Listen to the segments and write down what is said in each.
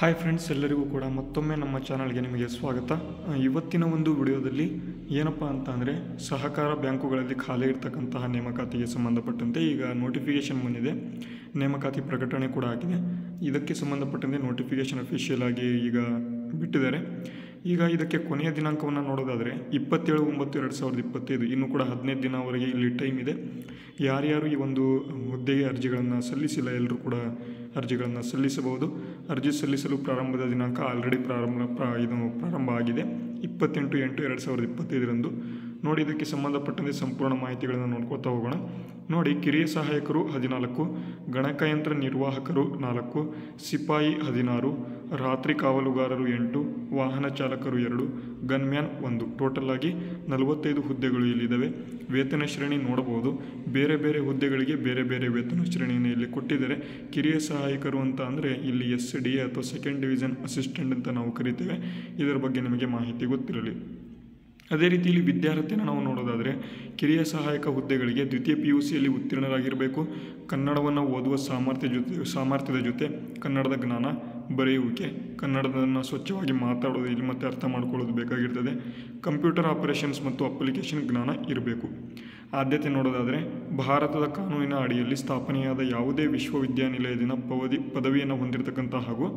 Hi friends, ಎಲ್ಲರಿಗೂ ಕೂಡ ಮತ್ತೊಮ್ಮೆ ನಮ್ಮ ಚಾನಲ್ಗೆ ನಿಮಗೆ ಸ್ವಾಗತ. ಇವತ್ತಿನ ಒಂದು ವಿಡಿಯೋದಲ್ಲಿ ಏನಪ್ಪ ಅಂತ ಅಂದರೆ ಸಹಕಾರ ಬ್ಯಾಂಕುಗಳಲ್ಲಿ ಖಾಲಿ ಇರ್ತಕ್ಕಂತಹ ನೇಮಕಾತಿಗೆ ಸಂಬಂಧಪಟ್ಟಂತೆ ಈಗ ನೋಟಿಫಿಕೇಷನ್ ಬಂದಿದೆ. ನೇಮಕಾತಿ ಪ್ರಕಟಣೆ ಕೂಡ ಆಗಿದೆ. ಇದಕ್ಕೆ ಸಂಬಂಧಪಟ್ಟಂತೆ ನೋಟಿಫಿಕೇಷನ್ ಅಫಿಷಿಯಲ್ ಆಗಿ ಈಗ ಬಿಟ್ಟಿದ್ದಾರೆ. ಈಗ ಇದಕ್ಕೆ ಕೊನೆಯ ದಿನಾಂಕವನ್ನು ನೋಡೋದಾದರೆ 27/9/2025, ಇನ್ನೂ ಕೂಡ 15 ದಿನವರೆಗೆ ಇಲ್ಲಿ ಟೈಮ್ ಇದೆ. ಯಾರ್ಯಾರು ಈ ಒಂದು ಹುದ್ದೆಗೆ ಅರ್ಜಿಗಳನ್ನು ಸಲ್ಲಿಸಿಲ್ಲ ಎಲ್ಲರೂ ಕೂಡ ಅರ್ಜಿಗಳನ್ನು ಸಲ್ಲಿಸಬಹುದು. ಅರ್ಜಿ ಸಲ್ಲಿಸಲು ಪ್ರಾರಂಭದ ದಿನಾಂಕ ಆಲ್ರೆಡಿ ಪ್ರಾರಂಭ ಆಗಿದೆ 28/8/2025 ನೋಡಿ. ಇದಕ್ಕೆ ಸಂಬಂಧಪಟ್ಟಂತೆ ಸಂಪೂರ್ಣ ಮಾಹಿತಿಗಳನ್ನು ನೋಡ್ಕೊತಾ ಹೋಗೋಣ. ನೋಡಿ, ಕಿರಿಯ ಸಹಾಯಕರು 14, ಗಣಕಯಂತ್ರ ನಿರ್ವಾಹಕರು 4, ಸಿಪಾಯಿ 16, ರಾತ್ರಿ ಕಾವಲುಗಾರರು 8, ವಾಹನ ಚಾಲಕರು 2, ಗನ್ಮ್ಯಾನ್ 1. ಟೋಟಲ್ ಆಗಿ 45 ಹುದ್ದೆಗಳು ಇಲ್ಲಿದ್ದಾವೆ. ವೇತನ ಶ್ರೇಣಿ ನೋಡಬಹುದು. ಬೇರೆ ಬೇರೆ ಹುದ್ದೆಗಳಿಗೆ ಬೇರೆ ಬೇರೆ ವೇತನ ಶ್ರೇಣಿಯನ್ನು ಇಲ್ಲಿ ಕೊಟ್ಟಿದ್ದಾರೆ. ಕಿರಿಯ ಸಹಾಯಕರು ಅಂತ ಅಂದರೆ ಇಲ್ಲಿ SDA ಅಥವಾ ಸೆಕೆಂಡ್ ಡಿವಿಷನ್ ಅಸಿಸ್ಟೆಂಟ್ ಅಂತ ನಾವು ಕರಿತೇವೆ. ಇದರ ಬಗ್ಗೆ ನಿಮಗೆ ಮಾಹಿತಿ ಗೊತ್ತಿರಲಿ. ಅದೇ ರೀತಿ ಇಲ್ಲಿ ವಿದ್ಯಾರ್ಥಿಯನ್ನು ನಾವು ನೋಡೋದಾದರೆ ಕಿರಿಯ ಸಹಾಯಕ ಹುದ್ದೆಗಳಿಗೆ ದ್ವಿತೀಯ PUCಯಲ್ಲಿ ಉತ್ತೀರ್ಣರಾಗಿರಬೇಕು. ಕನ್ನಡವನ್ನು ಓದುವ ಸಾಮರ್ಥ್ಯದ ಜೊತೆ ಕನ್ನಡದ ಜ್ಞಾನ, ಬರೆಯುವಿಕೆ, ಕನ್ನಡದನ್ನು ಸ್ವಚ್ಛವಾಗಿ ಮಾತಾಡೋದು ಇಲ್ಲಿ ಮತ್ತು ಅರ್ಥ ಮಾಡ್ಕೊಳ್ಳೋದು ಬೇಕಾಗಿರ್ತದೆ. ಕಂಪ್ಯೂಟರ್ ಆಪರೇಷನ್ಸ್ ಮತ್ತು ಅಪ್ಲಿಕೇಶನ್ ಜ್ಞಾನ ಇರಬೇಕು. ಆದ್ಯತೆ ನೋಡೋದಾದರೆ ಭಾರತದ ಕಾನೂನಿನ ಅಡಿಯಲ್ಲಿ ಸ್ಥಾಪನೆಯಾದ ಯಾವುದೇ ವಿಶ್ವವಿದ್ಯಾನಿಲಯದಿಂದ ಪದವಿಯನ್ನು ಹೊಂದಿರತಕ್ಕಂಥ ಹಾಗೂ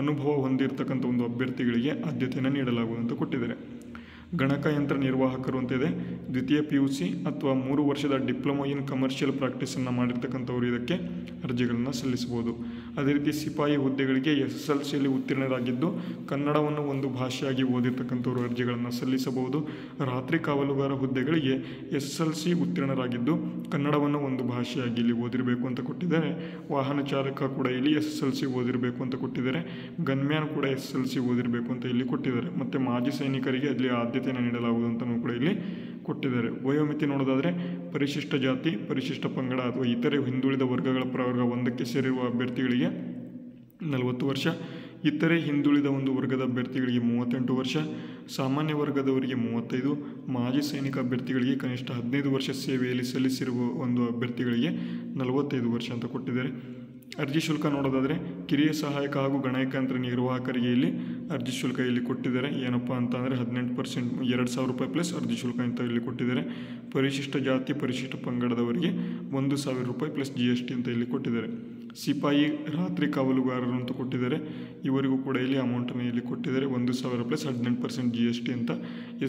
ಅನುಭವ ಹೊಂದಿರತಕ್ಕಂಥ ಒಂದು ಅಭ್ಯರ್ಥಿಗಳಿಗೆ ಆದ್ಯತೆಯನ್ನು ನೀಡಲಾಗುವುದು ಕೊಟ್ಟಿದ್ದಾರೆ. ಗಣಕಯಂತ್ರ ನಿರ್ವಾಹಕರು ಅಂತಿದೆ. ದ್ವಿತೀಯ PUC ಅಥವಾ 3 ವರ್ಷದ ಡಿಪ್ಲೊಮಾ ಇನ್ ಕಮರ್ಷಿಯಲ್ ಪ್ರಾಕ್ಟೀಸನ್ನು ಮಾಡಿರ್ತಕ್ಕಂಥವ್ರು ಇದಕ್ಕೆ ಅರ್ಜಿಗಳನ್ನು ಸಲ್ಲಿಸಬಹುದು. ಅದೇ ರೀತಿ ಸಿಪಾಯಿ ಹುದ್ದೆಗಳಿಗೆ SSLCಯಲ್ಲಿ ಉತ್ತೀರ್ಣರಾಗಿದ್ದು ಕನ್ನಡವನ್ನು ಒಂದು ಭಾಷೆಯಾಗಿ ಓದಿರ್ತಕ್ಕಂಥವ್ರು ಅರ್ಜಿಗಳನ್ನು ಸಲ್ಲಿಸಬಹುದು. ರಾತ್ರಿ ಕಾವಲುಗಾರ ಹುದ್ದೆಗಳಿಗೆ SSLC ಉತ್ತೀರ್ಣರಾಗಿದ್ದು ಕನ್ನಡವನ್ನು ಒಂದು ಭಾಷೆಯಾಗಿ ಇಲ್ಲಿ ಓದಿರಬೇಕು ಅಂತ ಕೊಟ್ಟಿದ್ದಾರೆ. ವಾಹನ ಚಾಲಕ ಕೂಡ ಇಲ್ಲಿ SSLC ಓದಿರಬೇಕು ಅಂತ ಕೊಟ್ಟಿದ್ದಾರೆ. ಗನ್ಮ್ಯಾನ್ ಕೂಡ SSLC ಓದಿರಬೇಕು ಅಂತ ಇಲ್ಲಿ ಕೊಟ್ಟಿದ್ದಾರೆ. ಮತ್ತು ಮಾಜಿ ಸೈನಿಕರಿಗೆ ಅಲ್ಲಿ ಆದ್ಯತೆಯನ್ನು ನೀಡಲಾಗುವುದು ಅಂತಲೂ ಕೂಡ ಇಲ್ಲಿ ಕೊಟ್ಟಿದ್ದಾರೆ. ವಯೋಮಿತಿ ನೋಡೋದಾದರೆ ಪರಿಶಿಷ್ಟ ಜಾತಿ, ಪರಿಶಿಷ್ಟ ಪಂಗಡ ಅಥವಾ ಇತರೆ ಹಿಂದುಳಿದ ವರ್ಗಗಳ ಪ್ರವರ್ಗ 1ಕ್ಕೆ ಸೇರಿರುವ ಅಭ್ಯರ್ಥಿಗಳಿಗೆ 40 ವರ್ಷ, ಇತರೆ ಹಿಂದುಳಿದ ಒಂದು ವರ್ಗದ ಅಭ್ಯರ್ಥಿಗಳಿಗೆ 38 ವರ್ಷ, ಸಾಮಾನ್ಯ ವರ್ಗದವರಿಗೆ 35, ಮಾಜಿ ಸೈನಿಕ ಅಭ್ಯರ್ಥಿಗಳಿಗೆ ಕನಿಷ್ಠ 15 ವರ್ಷ ಸೇವೆಯಲ್ಲಿ ಸಲ್ಲಿಸಿರುವ ಒಂದು ಅಭ್ಯರ್ಥಿಗಳಿಗೆ 45 ವರ್ಷ ಅಂತ ಕೊಟ್ಟಿದ್ದಾರೆ. ಅರ್ಜಿ ಶುಲ್ಕ ನೋಡೋದಾದರೆ ಕಿರಿಯ ಸಹಾಯಕ ಹಾಗೂ ಗಣಕಯಂತ್ರ ನಿರ್ವಾಹಕರಿಗೆ ಇಲ್ಲಿ ಅರ್ಜಿ ಶುಲ್ಕ ಇಲ್ಲಿ ಕೊಟ್ಟಿದ್ದಾರೆ. ಏನಪ್ಪ ಅಂತ ಅಂದರೆ 18% ₹2,000 ಪ್ಲಸ್ ಅರ್ಜಿ ಶುಲ್ಕ ಅಂತ ಇಲ್ಲಿ ಕೊಟ್ಟಿದ್ದಾರೆ. ಪರಿಶಿಷ್ಟ ಜಾತಿ, ಪರಿಶಿಷ್ಟ ಪಂಗಡದವರಿಗೆ ₹1,000 ಪ್ಲಸ್ GST ಅಂತ ಇಲ್ಲಿ ಕೊಟ್ಟಿದ್ದಾರೆ. ಸಿಪಾಯಿ, ರಾತ್ರಿ ಕಾವಲುಗಾರರು ಅಂತ ಕೊಟ್ಟಿದ್ದಾರೆ. ಇವರಿಗೂ ಕೂಡ ಇಲ್ಲಿ ಅಮೌಂಟನ್ನು ಇಲ್ಲಿ ಕೊಟ್ಟಿದ್ದಾರೆ. ₹1,000 ಪ್ಲಸ್ 18% GST ಅಂತ.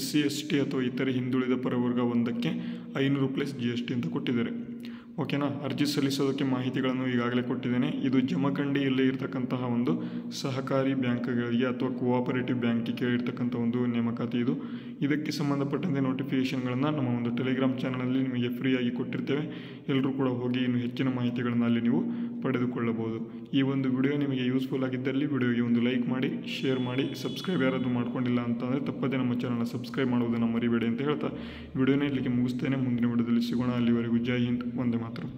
SC ST ಅಥವಾ ಇತರೆ ಹಿಂದುಳಿದ ಪ್ರವರ್ಗ 1ಕ್ಕೆ ₹500 ಪ್ಲಸ್ GST ಅಂತ ಕೊಟ್ಟಿದ್ದಾರೆ. ಓಕೆನಾ. ಅರ್ಜಿ ಸಲ್ಲಿಸೋದಕ್ಕೆ ಮಾಹಿತಿಗಳನ್ನು ಈಗಾಗಲೇ ಕೊಟ್ಟಿದ್ದೇನೆ. ಇದು ಜಮಖಂಡಿಯಲ್ಲಿ ಇರತಕ್ಕಂತಹ ಒಂದು ಸಹಕಾರಿ ಬ್ಯಾಂಕ್ಗಳಿಗೆ ಅಥವಾ ಕೋಆಪರೇಟಿವ್ ಬ್ಯಾಂಕಿಗೆ ಇರತಕ್ಕಂಥ ಒಂದು ನೇಮಕಾತಿ ಇದು. ಇದಕ್ಕೆ ಸಂಬಂಧಪಟ್ಟಂತೆ ನೋಟಿಫಿಕೇಷನ್ಗಳನ್ನು ನಮ್ಮ ಒಂದು ಟೆಲಿಗ್ರಾಮ್ ಚಾನಲಲ್ಲಿ ನಿಮಗೆ ಫ್ರೀಯಾಗಿ ಕೊಟ್ಟಿರ್ತೇವೆ. ಎಲ್ಲರೂ ಕೂಡ ಹೋಗಿ ಇನ್ನು ಹೆಚ್ಚಿನ ಮಾಹಿತಿಗಳನ್ನು ಅಲ್ಲಿ ನೀವು ಪಡೆದುಕೊಳ್ಳಬಹುದು. ಈ ಒಂದು ವಿಡಿಯೋ ನಿಮಗೆ ಯೂಸ್ಫುಲ್ ಆಗಿದ್ದಲ್ಲಿ ವಿಡಿಯೋಗೆ ಒಂದು ಲೈಕ್ ಮಾಡಿ, ಶೇರ್ ಮಾಡಿ, ಸಬ್ಸ್ಕ್ರೈಬ್ ಯಾರಾದರೂ ಮಾಡ್ಕೊಂಡಿಲ್ಲ ಅಂತಂದರೆ ತಪ್ಪದೇ ನಮ್ಮ ಚಾನಲ್ನ ಸಬ್ಸ್ಕ್ರೈಬ್ ಮಾಡುವುದನ್ನು ಮರಿಬೇಡಿ ಅಂತ ಹೇಳ್ತಾ ವಿಡಿಯೋನ ಇಲ್ಲಿಗೆ ಮುಗಿಸ್ತೇನೆ. ಮುಂದಿನ ವಿಡಿಯೋದಲ್ಲಿ ಸಿಗೋಣ. ಅಲ್ಲಿವರೆಗೂ ಜೈ ಹಿಂದ್, ವಂದೇ ಮಾತರಂ.